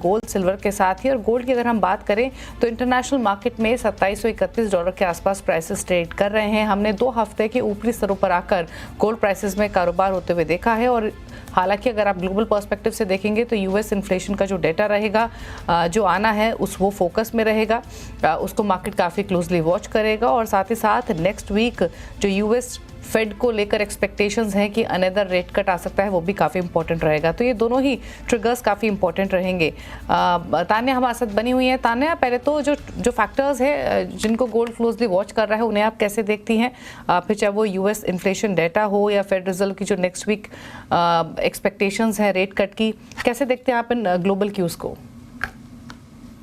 Gold silver के साथ ही। और गोल्ड की अगर हम बात करें तो इंटरनेशनल मार्केट में $2731 के आसपास प्राइसेस ट्रेड कर रहे हैं। हमने 2 हफ्ते के ऊपरी स्तरों पर आकर गोल्ड प्राइसेस में कारोबार होते हुए देखा है। और हालांकि अगर आप ग्लोबल पर्सपेक्टिव से देखेंगे तो यूएस इन्फ्लेशन का जो डेटा रहेगा जो आना है वो फोकस में रहेगा, उसको मार्केट काफ़ी क्लोजली वॉच करेगा। और साथ ही साथ नेक्स्ट वीक जो यूएस फेड को लेकर एक्सपेक्टेशंस हैं कि अनदर रेट कट आ सकता है, वो भी काफ़ी इंपॉर्टेंट रहेगा। तो ये दोनों ही ट्रिगर्स काफ़ी इंपॉर्टेंट रहेंगे। तान्या हमारे साथ बनी हुई है। तान्या, पहले तो जो फैक्टर्स है जिनको गोल्ड क्लोजली वॉच कर रहा है उन्हें आप कैसे देखती हैं, फिर चाहे वो यूएस इन्फ्लेशन डेटा हो या फेड रिजल्ट की जो नेक्स्ट वीक एक्सपेक्टेशंस हैं रेट कट की, कैसे देखते हैं आप इन ग्लोबल क्यूज़ को?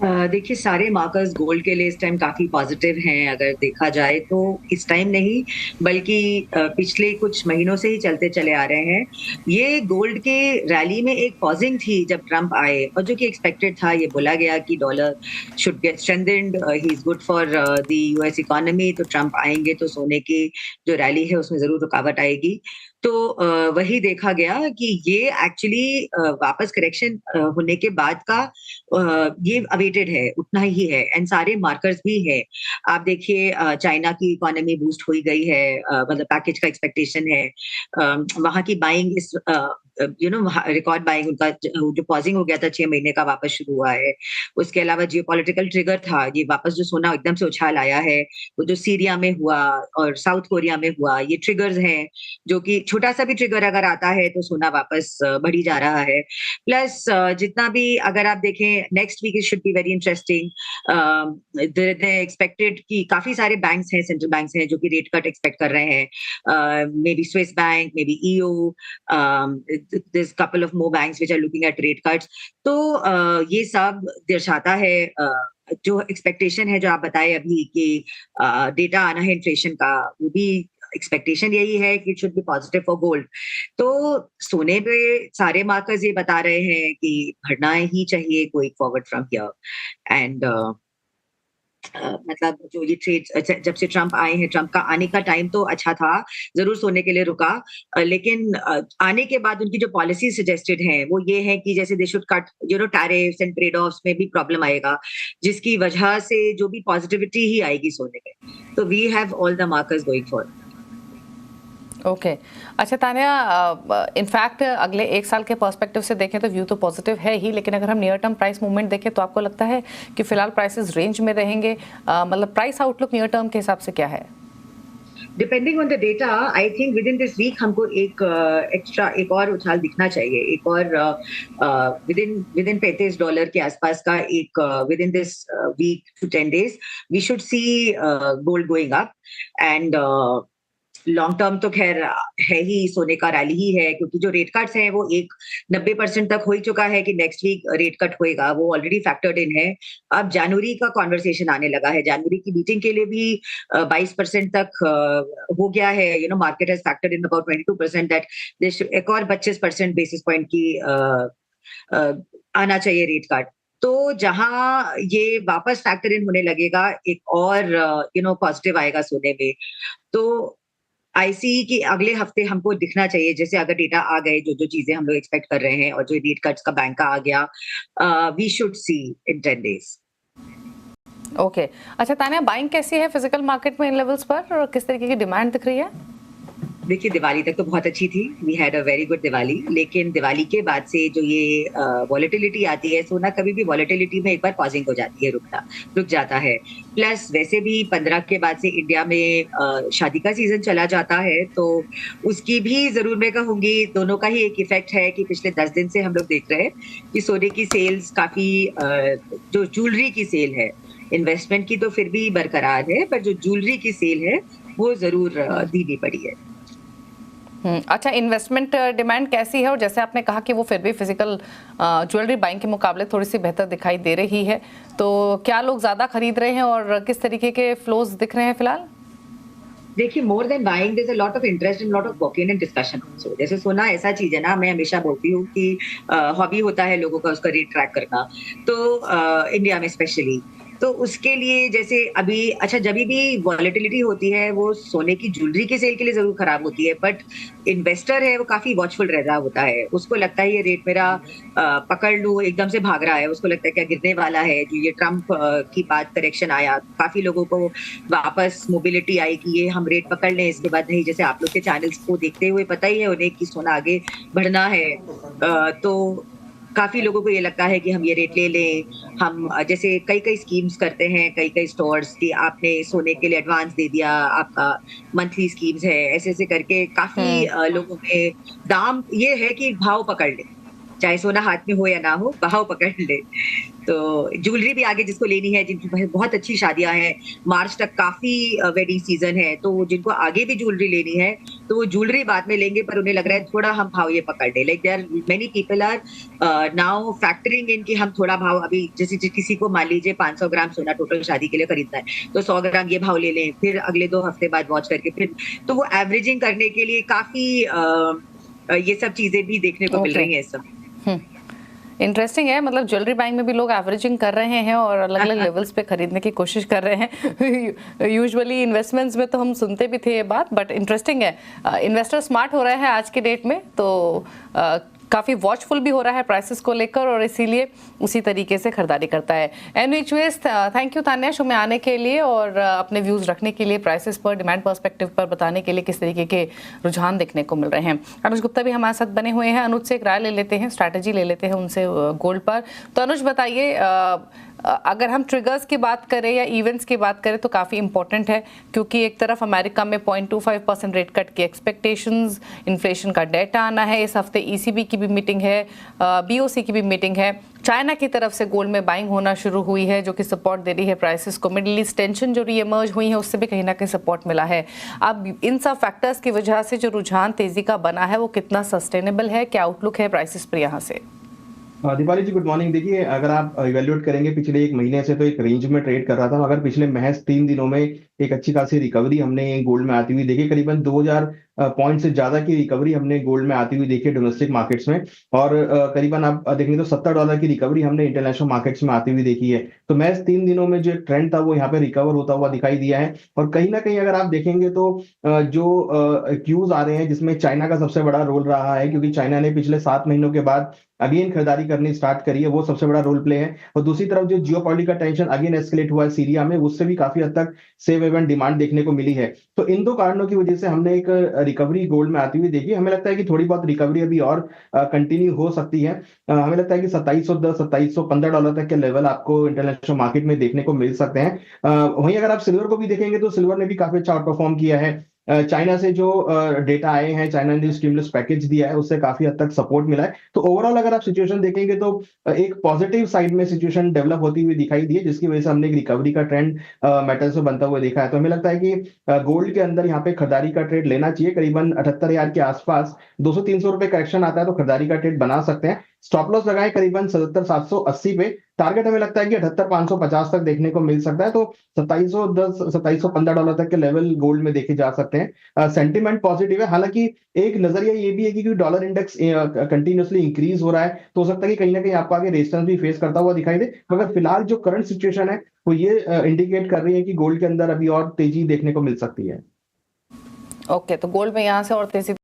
देखिए, सारे मार्कर्स गोल्ड के लिए इस टाइम काफी पॉजिटिव हैं। अगर देखा जाए तो इस टाइम नहीं बल्कि पिछले कुछ महीनों से ही चलते चले आ रहे हैं। ये गोल्ड के रैली में एक पॉजिंग थी जब ट्रंप आए, और जो कि एक्सपेक्टेड था। ये बोला गया कि dollar should get strengthened, he is good for the US economy. तो ट्रंप आएंगे तो सोने की जो रैली है उसमें जरूर रुकावट आएगी। तो वही देखा गया कि ये एक्चुअली वापस करेक्शन होने के बाद का ये अवेटेड है, उतना ही है। एंड सारे मार्कर्स भी है। आप देखिए, चाइना की इकोनॉमी बूस्ट हो गई है, मतलब पैकेज का एक्सपेक्टेशन है। वहां की बाइंग इस रिकॉर्ड बाइंग, उनका जो पॉजिंग हो गया था 6 महीने का, वापस शुरू हुआ है। उसके अलावा जियोपॉलिटिकल ट्रिगर था, ये वापस जो सोना एकदम से उछाल आया है, वो जो सीरिया में हुआ और साउथ कोरिया में हुआ, ये ट्रिगर्स हैं जो कि छोटा सा भी ट्रिगर अगर आता है तो सोना वापस बढ़ी जा रहा है। प्लस जितना भी अगर आप देखें, next week it should be very interesting. Expected कि काफी सारे बैंक्स हैं, सेंट्रल बैंक्स हैं जो कि रेट कट एक्सपेक्ट कर रहे हैं। Maybe Swiss bank, maybe EO, there's couple of more banks which are looking at rate cuts. तो ये सब दर्शाता है जो एक्सपेक्टेशन है जो आप बताए अभी कि डेटा आना है इन्फ्लेशन का, वो भी एक्सपेक्टेशन यही है कि it should B positive for gold. तो सोने पे सारे मार्कर्स ये बता रहे हैं कि बढ़ना ही चाहिए going forward from here. And मतलब जो ये ट्रेड जब से ट्रंप आए हैं, ट्रंप का आने का टाइम तो अच्छा था, जरूर सोने के लिए रुका। लेकिन आने के बाद उनकी जो पॉलिसी सजेस्टेड है वो ये है कि जैसे they should cut tariffs and trade offs में भी प्रॉब्लम आएगा, जिसकी वजह से जो भी पॉजिटिविटी ही आएगी सोने में। तो we have all the markers going for. Okay अच्छा तान्या, इनफैक्ट अगले 1 साल के पर्सपेक्टिव से देखें तो व्यू तो पॉजिटिव है ही, लेकिन अगर हम नियर टर्म प्राइस मूवमेंट देखें तो आपको लगता है कि फिलहाल प्राइसेस रेंज में रहेंगे? मतलब प्राइस आउटलुक नियर टर्म के हिसाब से क्या है? Depending on the data, I think within this week हमको एक और उछाल दिखना चाहिए। एक और विद इन $35 के आसपास का एक within this week to 10 days we should see gold going up. And long term तो खैर है ही, सोने का रैली ही है, क्योंकि जो रेट कट्स हैं वो 90% तक हो ही चुका है कि नेक्स्ट वीक रेट कट होएगा, वो ऑलरेडी फैक्टर्ड इन है। अब जनवरी का कॉन्वर्सेशन आने लगा है, जनवरी की मीटिंग के लिए भी 22% तक हो गया है। Market has factored in about 22% that एक और 25% बेसिस पॉइंट की आना चाहिए रेट कट। तो जहां ये वापस फैक्टर इन होने लगेगा, एक और पॉजिटिव आएगा सोने में। तो आईसी की अगले हफ्ते हमको दिखना चाहिए, जैसे अगर डेटा आ गए, जो जो चीजें हम लोग एक्सपेक्ट कर रहे हैं, और जो रेट कट्स का बैंक का आ गया, we should see in 10 days। Okay अच्छा तान्या, बाइंग कैसी है फिजिकल मार्केट में इन लेवल्स पर, और किस तरीके की डिमांड दिख रही है? देखिए, दिवाली तक तो बहुत अच्छी थी, we had a very good Diwali. लेकिन दिवाली के बाद से जो ये वॉलेटिलिटी आती है, सोना कभी भी वॉलेटिलिटी में एक बार पॉजिंग हो जाती है, रुक जाता है। प्लस वैसे भी 15 के बाद से इंडिया में शादी का सीजन चला जाता है, तो उसकी भी जरूर मैं कहूंगी दोनों का ही एक इफेक्ट है कि पिछले 10 दिन से हम लोग देख रहे हैं कि सोने की सेल्स काफी, जो ज्वेलरी की सेल है, इन्वेस्टमेंट की तो फिर भी बरकरार है, पर जो ज्वेलरी की सेल है वो जरूर धीमी पड़ी है। अच्छा, इन्वेस्टमेंट डिमांड कैसी है? और जैसे आपने कहा कि वो फिर भी फिजिकल ज्वेलरी बाइंग के मुकाबले थोड़ी सी बेहतर दिखाई दे रही है, तो क्या लोग ज्यादा खरीद रहे हैं और किस तरीके के फ्लोज दिख रहे हैं फिलहाल? देखिए, more than buying there is a lot of interest in lot of walk-in and discussion also. जैसे सोना ऐसा चीज है ना, मैं हमेशा बोलती हूँ कि हॉबी होता है लोगों का उसका रेट ट्रैक करना। तो इंडिया में स्पेशली तो उसके लिए जैसे अभी अच्छा जब भी वॉलेटिलिटी होती है वो सोने की ज्वेलरी के सेल के लिए जरूर खराब होती है, बट इन्वेस्टर है वो काफी वॉचफुल रह रहा होता है, उसको लगता है ये रेट मेरा पकड़ लूं एकदम से भाग रहा है, उसको लगता है क्या गिरने वाला है, जो ये ट्रम्प की बात करेक्शन आया, काफी लोगों को वापस मोबिलिटी आई कि ये हम रेट पकड़ लें, इसके बाद नहीं, जैसे आप लोग के चैनल्स को देखते हुए पता ही है उन्हें कि सोना आगे बढ़ना है, तो काफी लोगों को ये लगता है कि हम ये रेट ले लें, हम जैसे कई कई स्कीम्स करते हैं, कई कई स्टोर्स की आपने सोने के लिए एडवांस दे दिया, आपका मंथली स्कीम्स है, ऐसे ऐसे करके काफी लोगों में दाम ये है कि भाव पकड़ ले, चाहे सोना हाथ में हो या ना हो, भाव पकड़ ले। तो ज्वेलरी भी आगे जिसको लेनी है, जिनकी बहुत अच्छी शादियां हैं, मार्च तक काफी वेडिंग सीजन है, तो जिनको आगे भी ज्वेलरी लेनी है तो वो ज्वेलरी बाद में लेंगे, पर उन्हें लग रहा है थोड़ा हम भाव ये पकड़ ले, like there many people are now factoring in कि हम थोड़ा भाव अभी जैसे किसी को मान लीजिए 500 ग्राम सोना टोटल शादी के लिए खरीदना है तो 100 ग्राम ये भाव ले लें, फिर अगले 2 हफ्ते बाद वॉच करके फिर, तो वो एवरेजिंग करने के लिए काफी ये सब चीजें भी देखने को मिल रही है इस समय। इंटरेस्टिंग है, मतलब ज्वेलरी बाइंग में भी लोग एवरेजिंग कर रहे हैं और अलग अलग लेवल्स पे खरीदने की कोशिश कर रहे हैं। यूजुअली इन्वेस्टमेंट्स में तो हम सुनते भी थे ये बात, बट इंटरेस्टिंग है, इन्वेस्टर स्मार्ट हो रहे हैं आज की डेट में, तो काफ़ी वॉचफुल भी हो रहा है प्राइसेस को लेकर और इसीलिए उसी तरीके से खरीदारी करता है। Anyways thank you Tanya show में आने के लिए और अपने व्यूज़ रखने के लिए, प्राइसेस पर, डिमांड पर्सपेक्टिव पर बताने के लिए किस तरीके के रुझान देखने को मिल रहे हैं। अनुज गुप्ता भी हमारे साथ बने हुए हैं, अनुज से एक राय ले लेते हैं, स्ट्रैटेजी ले लेते हैं उनसे गोल्ड पर। तो अनुज बताइए, अगर हम ट्रिगर्स की बात करें या इवेंट्स की बात करें तो काफ़ी इंपॉर्टेंट है, क्योंकि एक तरफ अमेरिका में 0.25% रेट कट की एक्सपेक्टेशंस, इन्फ्लेशन का डेटा आना है, इस हफ्ते ईसीबी की भी मीटिंग है, बीओसी की भी मीटिंग है, चाइना की तरफ से गोल्ड में बाइंग होना शुरू हुई है जो कि सपोर्ट दे रही है प्राइसेस को, मिडिल ईस्ट टेंशन जो रीएमर्ज हुई है उससे भी कहीं ना कहीं सपोर्ट मिला है। अब इन सब फैक्टर्स की वजह से जो रुझान तेजी का बना है वो कितना सस्टेनेबल है, क्या आउटलुक है प्राइसेस पर यहाँ से? दीपाली जी गुड मॉर्निंग। देखिए, अगर आप इवेल्युएट करेंगे पिछले एक महीने से तो एक रेंज में ट्रेड कर रहा था, मगर पिछले महज 3 दिनों में एक अच्छी खासी रिकवरी हमने गोल्ड में आती हुई देखी। करीबन 2000 पॉइंट से ज्यादा की रिकवरी हमने गोल्ड में आती हुई देखी डोमेस्टिक मार्केट्स में, और करीबन आप देखेंगे तो $70 की रिकवरी हमने इंटरनेशनल मार्केट्स में आती हुई देखी है। तो महज 3 दिनों में जो ट्रेंड था वो यहाँ पे रिकवर होता हुआ दिखाई दिया है। और कहीं ना कहीं अगर आप देखेंगे तो जो क्यूज आ रहे हैं जिसमें चाइना का सबसे बड़ा रोल रहा है, क्योंकि चाइना ने पिछले 7 महीनों के बाद अगेन खरीदारी करनी स्टार्ट करी है, वो सबसे बड़ा रोल प्ले है। और दूसरी तरफ जो जियोपॉलिटिकल टेंशन अगेन एस्केलेट हुआ है सीरिया में, उससे भी काफी हद तक सेफ हेवन डिमांड देखने को मिली है। तो इन 2 कारणों की वजह से हमने एक रिकवरी गोल्ड में आती हुई देखी। हमें लगता है कि थोड़ी बहुत रिकवरी अभी और कंटिन्यू हो सकती है। हमें लगता है कि $2710 $2715 तक के लेवल आपको इंटरनेशनल मार्केट में देखने को मिल सकते हैं। वहीं अगर आप सिल्वर को भी देखेंगे तो सिल्वर ने भी काफी अच्छा आउट परफॉर्म किया है। चाइना से जो डेटा आए हैं, चाइना ने जो स्टिमुलस पैकेज दिया है उससे काफी हद तक सपोर्ट मिला है। तो ओवरऑल अगर आप सिचुएशन देखेंगे तो एक पॉजिटिव साइड में सिचुएशन डेवलप होती हुई दिखाई दी है, जिसकी वजह से हमने एक रिकवरी का ट्रेंड मेटल से बनता हुआ देखा है। तो हमें लगता है कि गोल्ड के अंदर यहाँ पे खरीदारी का ट्रेड लेना चाहिए। करीबन 78,000 के आसपास 200-300 रुपए करेक्शन आता है तो खरीदारी का ट्रेड बना सकते हैं। स्टॉप लॉस लगाए करीबन 77,780 पे, टारगेट हमें लगता है कि 78,550 तक देखने को मिल सकता है। तो $2710 $2715 तक के लेवल गोल्ड में देखे जा सकते हैं। सेंटिमेंट पॉजिटिव है, हालांकि एक नजरिया ये भी है कि डॉलर इंडेक्स कंटिन्यूअसली इंक्रीज हो रहा है तो हो सकता है कि कहीं ना कहीं आपको आगे रेजिस्टेंस भी फेस करता हुआ दिखाई दे, मगर फिलहाल जो करंट सिचुएशन है वो ये इंडिकेट कर रही है कि गोल्ड के अंदर अभी और तेजी देखने को मिल सकती है। ओके, तो गोल्ड में यहाँ से और तेजी